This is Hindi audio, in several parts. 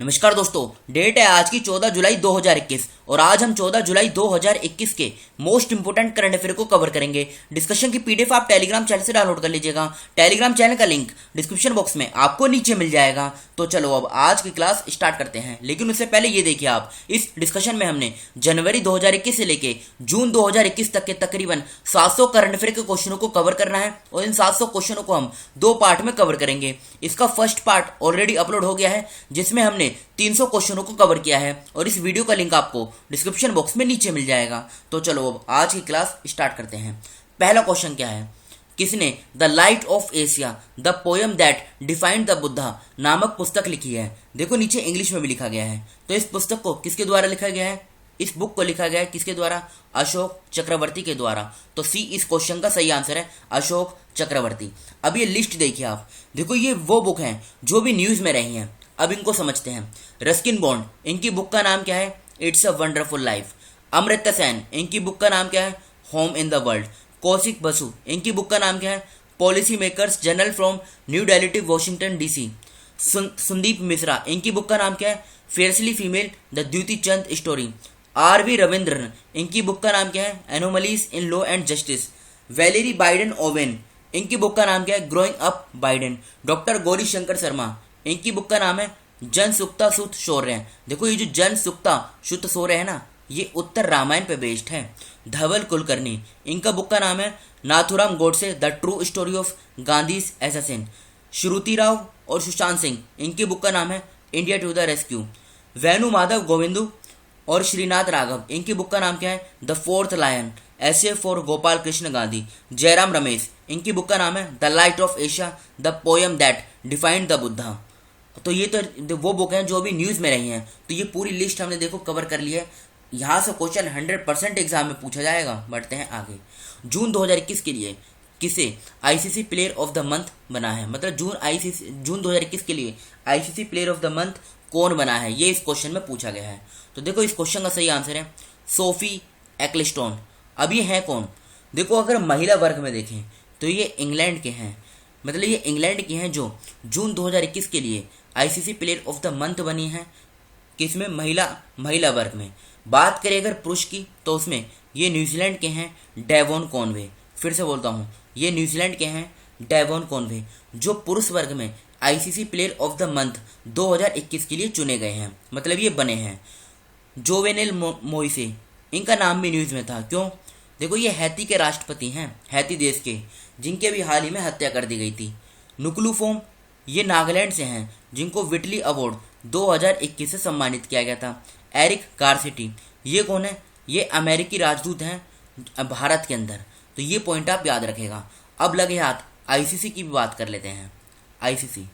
नमस्कार दोस्तों, डेट है आज की 14 जुलाई 2021 और आज हम 14 जुलाई 2021 के मोस्ट इंपोर्टेंट करंट अफेयर को कवर करेंगे। डिस्कशन की पीडीएफ आप टेलीग्राम चैनल से डाउनलोड कर लीजिएगा। टेलीग्राम चैनल का लिंक डिस्क्रिप्शन बॉक्स में आपको नीचे मिल जाएगा। तो चलो अब आज की क्लास स्टार्ट करते हैं, लेकिन उससे पहले ये देखिए, आप इस डिस्कशन में हमने जनवरी 2021 से लेके जून 2021 तक के तकरीबन 700 करंट अफेयर के क्वेश्चनों को कवर करना है और इन 700 क्वेश्चनों को हम दो पार्ट में कवर करेंगे। इसका फर्स्ट पार्ट ऑलरेडी अपलोड हो गया है जिसमें हमने 300 क्वेश्चनों को कवर किया है और इस वीडियो का लिंक आपको डिस्क्रिप्शन बॉक्स में नीचे मिल जाएगा। तो चलो अब आज की क्लास स्टार्ट करते हैं। पहला क्वेश्चन क्या है, किसने the light of Asia the poem that defined the Buddha नामक पुस्तक लिखी है। देखो नीचे इंग्लिश में भी लिखा गया है। तो इस पुस्तक को किसके द्वारा लिखा गया है, इस बुक को लिखा गया है किसके द्वारा, अशोक चक्रवर्ती के द्वारा। तो सी इस क्वेश्चन का सही आंसर है, अशोक चक्रवर्ती। अब ये लिस्ट देखिए आप, देखो ये वो बुक हैं जो भी न्यूज में रही हैं। अब इनको समझते हैं। रस्किन बॉन्ड, इनकी बुक का नाम क्या है, it's a wonderful life. Amrita Sen, इनकी बुक का नाम क्या है, home in the world. Kaushik Basu, इनकी बुक का नाम क्या है, policy makers journal from New Delhi to Washington DC. Sandeep Mishra, इनकी बुक का नाम क्या है, fearlessly female the Dutee Chand story. R V. Ravindran, इनकी बुक का नाम क्या है, anomalies in law and justice. Valerie Biden Owen, इनकी बुक का नाम क्या है, growing up Biden. Doctor Gauri Shankar Sharma, इनकी बुक का नाम है जन सुक्ता सुत शौर्य। देखो ये जो जन सुक्ता शुद्ध शौर्य है ना, ये उत्तर रामायण पे बेस्ड है। धवल कुलकर्णी, इनका बुक का नाम है Nathuram Godse the true story of Gandhi's assassin. Shruti Rao और सुशांत सिंह, इनकी बुक का नाम है India to the rescue. Venu Madhav Govindu और श्रीनाथ राघव, इनकी बुक का नाम क्या है, the fourth lion essays for Gopal Krishna Gandhi. Jairam Ramesh, इनकी बुक का नाम है the light of Asia the poem that defined the Buddha. तो ये तो वो बुक हैं जो भी न्यूज में रही हैं। तो ये पूरी लिस्ट हमने देखो कवर कर ली है। यहाँ से क्वेश्चन 100% एग्जाम में पूछा जाएगा। बढ़ते हैं आगे। जून 2021 के लिए किसे ICC player of the month बना है, मतलब जून 2021 के लिए ICC player of the month कौन बना है, ये इस क्वेश्चन में पूछा गया है। तो देखो इस क्वेश्चन का सही आंसर है सोफी एक्लिस्टोन। अब ये है कौन, देखो अगर महिला वर्ग में देखें तो ये इंग्लैंड के हैं, मतलब ये इंग्लैंड के हैं जो जून 2021 के लिए ICC player of the month बनी है। किसमें, महिला वर्ग में। बात करें अगर पुरुष की तो उसमें ये न्यूजीलैंड के हैं डेवॉन कॉनवे। फिर से बोलता हूँ, ये न्यूजीलैंड के हैं डेवॉन कॉनवे जो पुरुष वर्ग में ICC player of the month 2021 के लिए चुने गए हैं, मतलब ये बने हैं। जोवेनेल मोइसे, इनका नाम भी न्यूज में था, क्यों, देखो ये हैती के राष्ट्रपति हैं, हैती देश के, जिनके भी हाल ही में हत्या कर दी गई थी। नुक्लूफोम, ये नागालैंड से हैं जिनको विटली अवार्ड 2021 से सम्मानित किया गया था। एरिक गारसिटी, ये कौन है, ये अमेरिकी राजदूत हैं भारत के अंदर। तो ये पॉइंट आप याद रखेगा। अब लगे हाथ आईसीसी की भी बात कर लेते हैं। आईसीसी,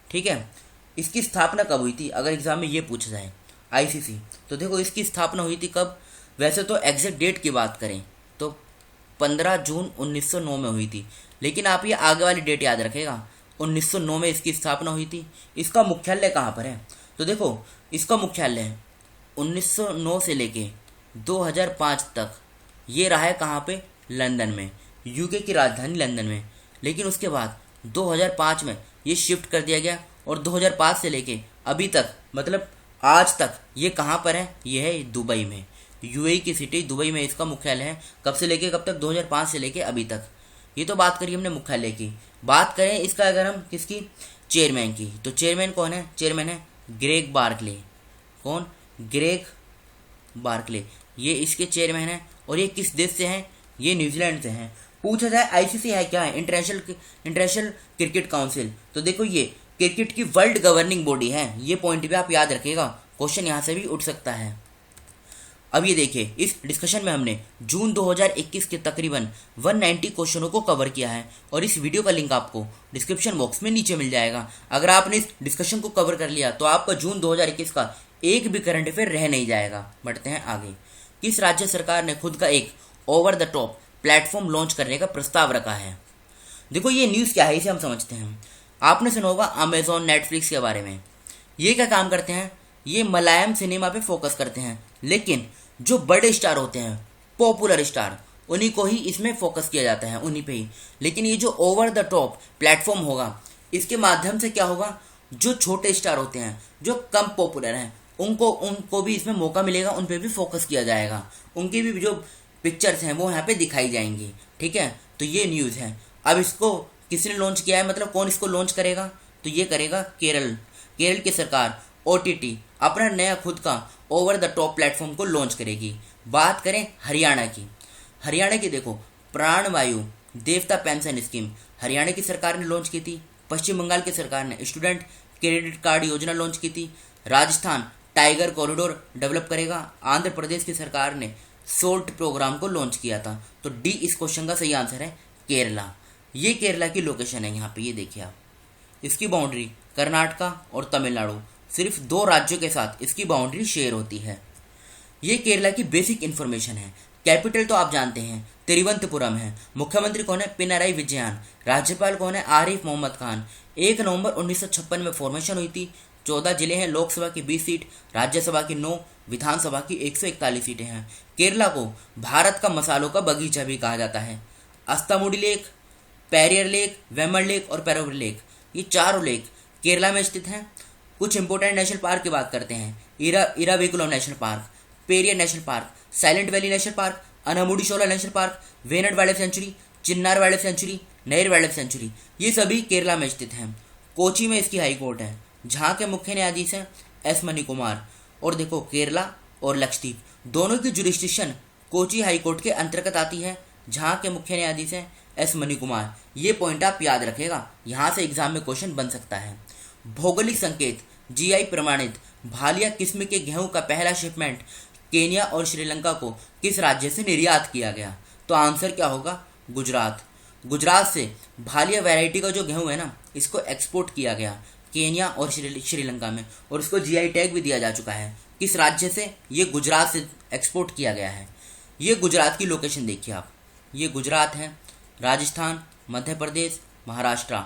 ठीक है, इसकी स्थापना कब हुई थी, अगर एग्जाम में ये पूछा जाए आईसीसी, तो देखो इसकी स्थापना हुई थी कब, वैसे तो एग्जैक्ट डेट की बात करें तो 15 जून 1909 में हुई थी, लेकिन आप ये आगे वाली डेट याद रखेगा, 1909 में इसकी स्थापना हुई थी। इसका मुख्यालय कहाँ पर है, तो देखो इसका मुख्यालय 1909 से लेके 2005 तक ये रहा है कहाँ पे, लंदन में, यूके की राजधानी लंदन में। लेकिन उसके बाद 2005 में ये शिफ्ट कर दिया गया और 2005 से लेके अभी तक, मतलब आज तक ये कहाँ पर है, ये है दुबई में, यूएई की सिटी दुबई में इसका मुख्यालय है। कब से लेके कब तक, 2005 से लेके अभी तक। ये तो बात करी हमने मुख्यालय की। बात करें इसका अगर हम किसकी, चेयरमैन की, तो चेयरमैन कौन है, चेयरमैन है ग्रेग बार्कले। कौन, ग्रेग बार्कले, ये इसके चेयरमैन है। और ये किस देश से हैं, ये न्यूजीलैंड से हैं। पूछा जाए आईसीसी है क्या है, इंटरनेशनल क्रिकेट काउंसिल, तो देखो ये क्रिकेट की वर्ल्ड गवर्निंग बॉडी है। ये पॉइंट भी आप याद रखिएगा, क्वेश्चन यहाँ से भी उठ सकता है। अब ये देखिए, इस डिस्कशन में हमने जून 2021 के तकरीबन 190 क्वेश्चनों को कवर किया है और इस वीडियो का लिंक आपको डिस्क्रिप्शन बॉक्स में नीचे मिल जाएगा। अगर आपने इस डिस्कशन को कवर कर लिया तो आपका जून 2021 का एक भी करंट अफेयर रह नहीं जाएगा। बढ़ते हैं आगे। किस राज्य सरकार ने खुद का एक over the top platform launch करने का प्रस्ताव रखा है। देखो ये न्यूज़ क्या है, इसे हम समझते हैं। आपने सुना होगा अमेजॉन नेटफ्लिक्स के बारे में। ये क्या काम करते हैं, ये मलयालम सिनेमा पे फोकस करते हैं, लेकिन जो बड़े स्टार होते हैं, पॉपुलर स्टार, उन्हीं को ही इसमें फोकस किया जाता है, उन्हीं पे ही। लेकिन ये जो ओवर द टॉप प्लेटफॉर्म होगा, इसके माध्यम से क्या होगा, जो छोटे स्टार होते हैं, जो कम पॉपुलर हैं, उनको भी इसमें मौका मिलेगा, उन पे भी फोकस किया जाएगा, उनकी भी जो पिक्चर्स हैं वो यहाँ पे दिखाई जाएंगी। ठीक है, तो ये न्यूज़ है। अब इसको किसने लॉन्च किया है, मतलब कौन इसको लॉन्च करेगा, तो ये करेगा केरल की सरकार OTT अपना नया खुद का ओवर द टॉप प्लेटफॉर्म को लॉन्च करेगी। बात करें हरियाणा की देखो, प्राणवायु देवता पेंशन स्कीम हरियाणा की सरकार ने लॉन्च की थी। पश्चिम बंगाल की सरकार ने स्टूडेंट क्रेडिट कार्ड योजना लॉन्च की थी। राजस्थान टाइगर कॉरिडोर डेवलप करेगा। आंध्र प्रदेश की सरकार ने सोल्ट प्रोग्राम को लॉन्च किया था। तो डी इस क्वेश्चन का सही आंसर है केरला। ये केरला की लोकेशन है, यहाँ पे ये देखिए आप। इसकी बाउंड्री कर्नाटका और तमिलनाडु, सिर्फ 2 राज्यों के साथ इसकी बाउंड्री शेयर होती है। ये केरला की बेसिक इन्फॉर्मेशन है। कैपिटल तो आप जानते हैं, तिरुवनंतपुरम है। मुख्यमंत्री कौन है, पिनाराई विजयन। राज्यपाल कौन है, आरिफ मोहम्मद खान। 1 नवंबर 1956 में फॉर्मेशन हुई थी। 14 जिले हैं, लोकसभा की 20 सीट, राज्यसभा की 9, विधानसभा की 141 सीटें हैं। केरला को भारत का मसालों का बगीचा भी कहा जाता है। अस्तामुडी लेक, पेरियर लेक, वेमर लेक और पेरोवर लेक, ये 4 लेक केरला में स्थित हैं। कुछ इंपोर्टेंट नेशनल पार्क की बात करते हैं। Eravikulam national park, Periyar national park, Silent Valley national park, Anamudi Shola national park, Wayanad wildlife sanctuary, Chinnar wildlife sanctuary, Neyyar wildlife sanctuary, ये सभी केरला में स्थित हैं। कोची में इसकी हाई कोर्ट है, जहाँ के मुख्य न्यायाधीश हैं एस मणिकुमार। और देखो, केरला और लक्षद्वीप दोनों की जुरिस्डिक्शन कोची हाई कोर्ट के अंतर्गत आती है, जहाँ के मुख्य न्यायाधीश हैं एस मणिकुमार। ये पॉइंट आप याद रखेगा, यहाँ से एग्जाम में क्वेश्चन बन सकता है। भौगोलिक संकेत GI प्रमाणित भालिया किस्म के गेहूं का पहला शिपमेंट केन्या और श्रीलंका को किस राज्य से निर्यात किया गया, तो आंसर क्या होगा, गुजरात से भालिया वैरायटी का जो गेहूं है ना, इसको एक्सपोर्ट किया गया केन्या और श्रीलंका में, और इसको GI टैग भी दिया जा चुका है। किस राज्य से, ये गुजरात से एक्सपोर्ट किया गया है। ये गुजरात की लोकेशन देखिए आप, ये गुजरात है। राजस्थान, मध्य प्रदेश, महाराष्ट्र,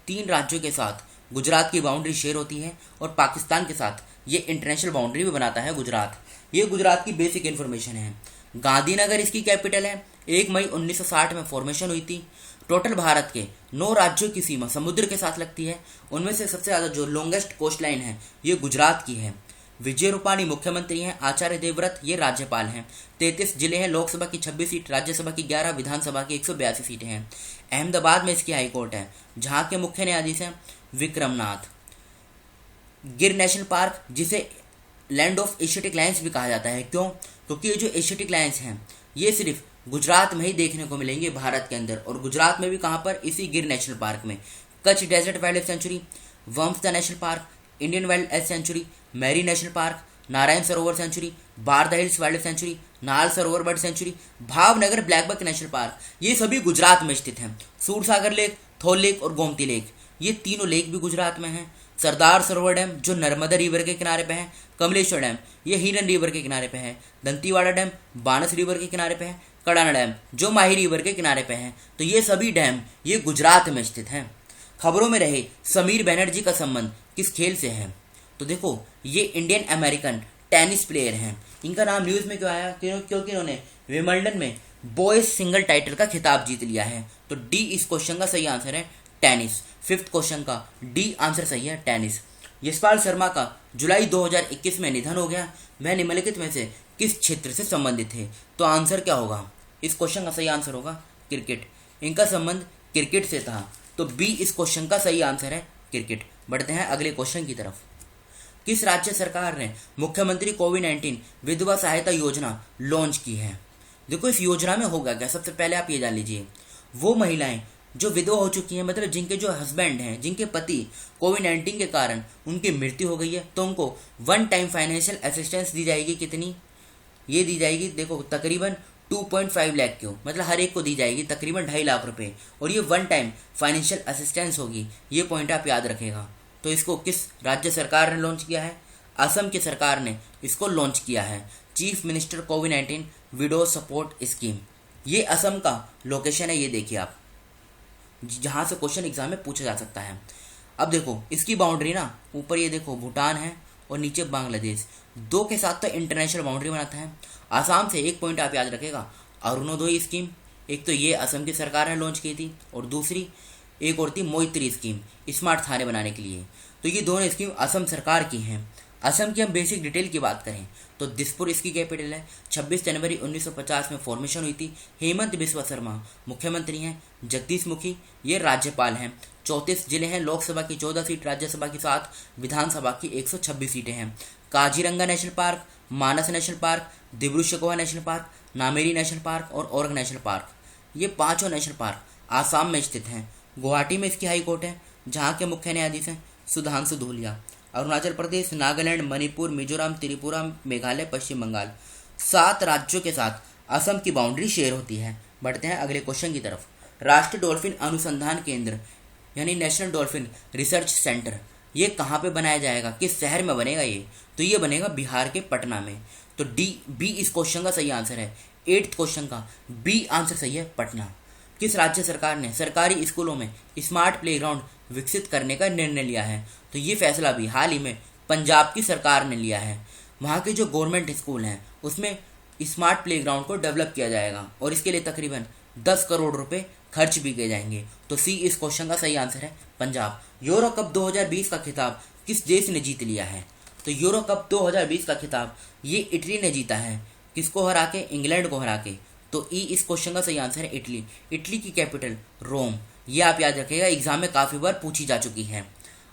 3 राज्यों के साथ गुजरात की बाउंड्री शेयर होती है, और पाकिस्तान के साथ ये इंटरनेशनल बाउंड्री भी बनाता है गुजरात। ये गुजरात की बेसिक इन्फॉर्मेशन है। गांधीनगर इसकी कैपिटल है। 1 मई 1960 में फॉर्मेशन हुई थी। टोटल भारत के 9 राज्यों की सीमा समुद्र के साथ लगती है। उनमें से सबसे ज़्यादा जो लॉन्गेस्ट कोस्ट लाइन है, ये गुजरात की है। विजय रूपाणी मुख्यमंत्री हैं, आचार्य देवव्रत ये राज्यपाल हैं। 33 जिले हैं, लोकसभा की 26 सीट, राज्यसभा की 11, विधानसभा की 182 सीटें हैं। अहमदाबाद में इसकी हाईकोर्ट है, जहाँ के मुख्य न्यायाधीश हैं विक्रमनाथ। गिर नेशनल पार्क, जिसे लैंड ऑफ एशियाटिक लायंस भी कहा जाता है, क्यों, क्योंकि ये जो एशियाटिक लायंस हैं ये सिर्फ गुजरात में ही देखने को मिलेंगे भारत के अंदर, और गुजरात में भी कहाँ पर, इसी गिर नेशनल पार्क में। Kutch desert wildlife sanctuary, Vansda national park, Indian wildlife sanctuary, मैरी national park, Narayan Sarovar sanctuary, Barda hills wildlife sanctuary, Nal Sarovar bird sanctuary, Bhavnagar blackbuck national park, ये सभी गुजरात में स्थित हैं। सूरसागर लेक, थोल लेक और गोमती लेक, ये तीनों लेक भी गुजरात में हैं। सरदार सरोवर डैम जो नर्मदा रिवर के किनारे पे है। कमलेश्वर डैम ये हिरन रिवर के किनारे पे है। दंतीवाड़ा डैम बानस रिवर के किनारे पे है। कड़ाना डैम जो माही रिवर के किनारे पे है। तो ये सभी डैम ये गुजरात में स्थित हैं। खबरों में रहे समीर बनर्जी का संबंध किस खेल से है, तो देखो ये इंडियन अमेरिकन टेनिस प्लेयर हैं। इनका नाम न्यूज़ में क्यों आया, क्योंकि इन्होंने विंबलडन में बॉयज सिंगल टाइटल का खिताब जीत लिया है। तो डी इस क्वेश्चन का सही आंसर है टेनिस। 5th क्वेश्चन का डी आंसर सही है टेनिस। यशपाल शर्मा का जुलाई 2021 में निधन हो गया। वह निम्नलिखित में से किस क्षेत्र से संबंधित थे, तो आंसर क्या होगा, इस क्वेश्चन का सही आंसर होगा क्रिकेट। इनका संबंध क्रिकेट से था, तो बी इस क्वेश्चन का सही आंसर है क्रिकेट। बढ़ते हैं अगले क्वेश्चन की तरफ। किस राज्य सरकार ने मुख्यमंत्री कोविड-19 विधवा सहायता योजना लॉन्च की है। देखो इस योजना में होगा क्या, सबसे पहले आप ये जान लीजिए। वो महिलाएं जो विधवा हो चुकी हैं, मतलब जिनके जो हस्बैंड हैं, जिनके पति कोविड-19 के कारण उनकी मृत्यु हो गई है, तो उनको 1 टाइम फाइनेंशियल असिस्टेंस दी जाएगी। कितनी, ये दी जाएगी देखो तकरीबन 2.5 लाख की, मतलब हर एक को दी जाएगी तकरीबन 2.5 लाख रुपए, और ये 1 टाइम फाइनेंशियल असिस्टेंस होगी। ये पॉइंट आप याद रखेगा। तो इसको किस राज्य सरकार ने लॉन्च किया है, असम की सरकार ने इसको लॉन्च किया है। चीफ मिनिस्टर कोविड-19 विडो सपोर्ट स्कीम, ये असम का लोकेशन है। ये देखिए आप, जहाँ से क्वेश्चन एग्जाम में पूछा जा सकता है। अब देखो इसकी बाउंड्री ना, ऊपर ये देखो भूटान है और नीचे बांग्लादेश, 2 के साथ तो इंटरनेशनल बाउंड्री बनाता है। आसाम से एक पॉइंट आप याद रखेगा, अरुणोदय स्कीम, एक तो ये असम की सरकार ने लॉन्च की थी, और दूसरी एक और थी मोइत्री स्कीम, स्मार्ट थाने बनाने के लिए। तो ये दोनों स्कीम असम सरकार की हैं। असम की हम बेसिक डिटेल की बात करें तो दिसपुर इसकी कैपिटल है। 26 जनवरी 1950 में फॉर्मेशन हुई थी। हेमंत बिस्वा शर्मा मुख्यमंत्री हैं। जगदीश मुखी ये राज्यपाल हैं। 34 जिले हैं। लोकसभा की 14 सीट, राज्यसभा की 7, विधानसभा की 126 सीटें हैं। Kaziranga national park, Manas national park, Dibru Saikhowa national park, Nameri national park और औरंग नेशनल पार्क, ये पांचों नेशनल पार्क आसाम में स्थित हैं। गुवाहाटी में इसकी हाई कोर्ट है, जहाँ के मुख्य न्यायाधीश हैं सुधांशु धूलिया। अरुणाचल प्रदेश, नागालैंड, मणिपुर, मिजोरम, त्रिपुरा, मेघालय, पश्चिम बंगाल, 7 राज्यों के साथ असम की बाउंड्री शेयर होती है। बढ़ते हैं अगले क्वेश्चन की तरफ। राष्ट्रीय डॉल्फिन अनुसंधान केंद्र यानी नेशनल डॉल्फिन रिसर्च सेंटर, ये कहाँ पे बनाया जाएगा, किस शहर में बनेगा ये? तो ये बनेगा बिहार के पटना में। तो बी इस क्वेश्चन का सही आंसर है। 8th क्वेश्चन का बी आंसर सही है, पटना। किस राज्य सरकार ने सरकारी स्कूलों में स्मार्ट प्लेग्राउंड विकसित करने का निर्णय लिया है? तो ये फैसला भी हाल ही में पंजाब की सरकार ने लिया है। वहाँ के जो गवर्नमेंट स्कूल हैं उसमें स्मार्ट प्लेग्राउंड को डेवलप किया जाएगा और इसके लिए तकरीबन 10 करोड़ रुपए खर्च भी किए जाएंगे। तो सी इस क्वेश्चन का सही आंसर है, पंजाब। यूरो कप 2020 का खिताब किस देश ने जीत लिया है? तो यूरो कप 2020 का खिताब ये इटली ने जीता है। किसको हरा के? इंग्लैंड को हरा के। तो ई इस क्वेश्चन का सही आंसर है, इटली। इटली की कैपिटल रोम। ये आप याद रखिएगा, एग्जाम में काफी बार पूछी जा चुकी है।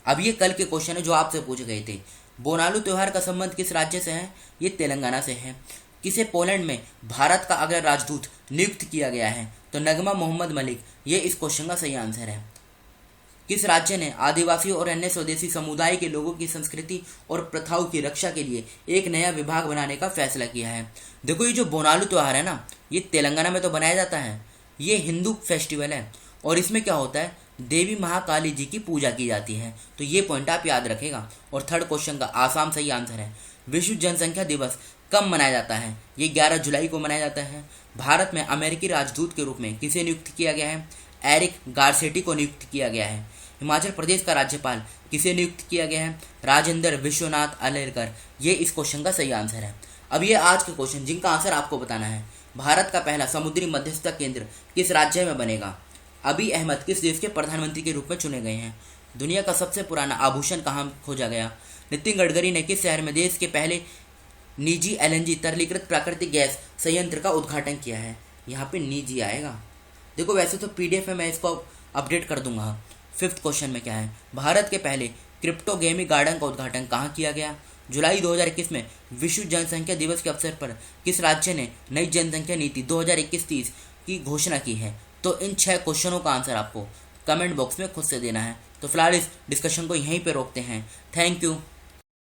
अब ये कल के क्वेश्चन है जो आपसे पूछे गए थे। बोनालू त्योहार का संबंध किस राज्य से है? ये तेलंगाना से है। किसे पोलैंड में भारत का अगला राजदूत नियुक्त किया गया है? तो नगमा मोहम्मद मलिक, ये इस क्वेश्चन का सही आंसर है। किस राज्य ने आदिवासियों और अन्य स्वदेशी समुदाय के लोगों की संस्कृति और प्रथाओं की रक्षा के लिए एक नया विभाग बनाने का फैसला किया है? देखो, ये जो बोनालू त्योहार है ना, ये तेलंगाना में तो बनाया जाता है। ये हिंदू फेस्टिवल है और इसमें क्या होता है, देवी महाकाली जी की पूजा की जाती है। तो ये पॉइंट आप याद रखेगा। और 3rd क्वेश्चन का आसाम सही आंसर है। विश्व जनसंख्या दिवस कब मनाया जाता है? ये 11 जुलाई को मनाया जाता है। भारत में अमेरिकी राजदूत के रूप में किसे नियुक्त किया गया है? एरिक गारसेटी को नियुक्त किया गया है। हिमाचल प्रदेश का राज्यपाल किसे नियुक्त किया गया है? राजेंद्र विश्वनाथ अलेरकर, ये इस क्वेश्चन का सही आंसर है। अब ये आज के क्वेश्चन जिनका आंसर आपको बताना है। भारत का पहला समुद्री मध्यस्थता केंद्र किस राज्य में बनेगा? अबी अहमद किस देश के प्रधानमंत्री के रूप में चुने गए हैं? दुनिया का सबसे पुराना आभूषण कहाँ खोजा गया? नितिन गडकरी ने किस शहर में देश के पहले निजी एलएनजी तरलीकृत प्राकृतिक गैस संयंत्र का उद्घाटन किया है? यहाँ पे निजी आएगा। देखो, वैसे तो पीडीएफ में मैं इसको अपडेट कर दूंगा। 5th क्वेश्चन में क्या है? भारत के पहले क्रिप्टो गेमिंग गार्डन का उद्घाटन कहाँ किया गया? जुलाई 2021 में विश्व जनसंख्या दिवस के अवसर पर किस राज्य ने नई जनसंख्या नीति 2021-30 की घोषणा की है? तो इन 6 क्वेश्चनों का आंसर आपको कमेंट बॉक्स में खुद से देना है। तो फिलहाल इस डिस्कशन को यहीं पे रोकते हैं। Thank you.